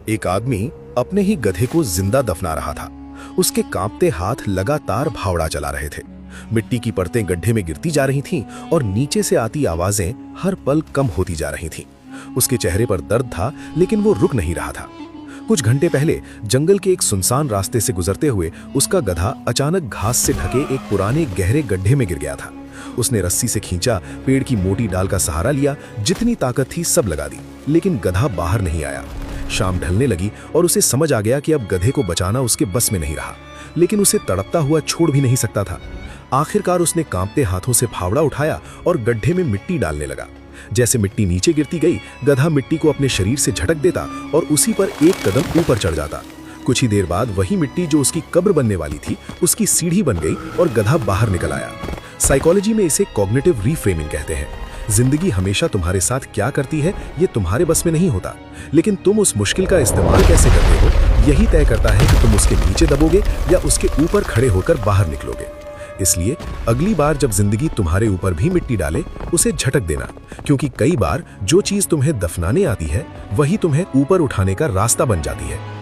एक आदमी अपने ही गधे को जिंदा दफना रहा था। उसके कांपते हाथ लगातार भावड़ा चला रहे थे। मिट्टी की परतें गड्ढे में गिरती जा रही थीं और नीचे से आती आवाजें हर पल कम होती जा रही थीं। उसके चेहरे पर दर्द था, लेकिन वो रुक नहीं रहा था। कुछ घंटे पहले जंगल के एक सुनसान रास्ते से गुजरते हुए उसका गधा अचानक घास से ढके एक पुराने गहरे गड्ढे में गिर गया था। उसने रस्सी से खींचा, पेड़ की मोटी डाल का सहारा लिया, जितनी ताकत थी सब लगा दी, लेकिन गधा बाहर नहीं आया। शाम ढलने लगी और उसे समझ आ गया कि अब गधे को बचाना उसके बस में नहीं रहा, लेकिन उसे तड़पता हुआ छोड़ भी नहीं सकता था। आखिरकार उसने कांपते हाथों से फावड़ा उठाया और गड्ढे में मिट्टी डालने लगा। जैसे मिट्टी नीचे गिरती गई, गधा मिट्टी को अपने शरीर से झटक देता और उसी पर एक कदम ऊपर चढ़ जाता। कुछ ही देर बाद वही मिट्टी जो उसकी कब्र बनने वाली थी, उसकी सीढ़ी बन गई और गधा बाहर निकल आया। साइकोलॉजी में इसे कॉग्निटिव रीफ्रेमिंग कहते हैं। जिंदगी हमेशा तुम्हारे साथ क्या करती है ये तुम्हारे बस में नहीं होता, लेकिन तुम उस मुश्किल का इस्तेमाल कैसे करते हो यही तय करता है कि तुम उसके नीचे दबोगे या उसके ऊपर खड़े होकर बाहर निकलोगे। इसलिए अगली बार जब जिंदगी तुम्हारे ऊपर भी मिट्टी डाले, उसे झटक देना, क्योंकि कई बार जो चीज तुम्हें दफनाने आती है वही तुम्हें ऊपर उठाने का रास्ता बन जाती है।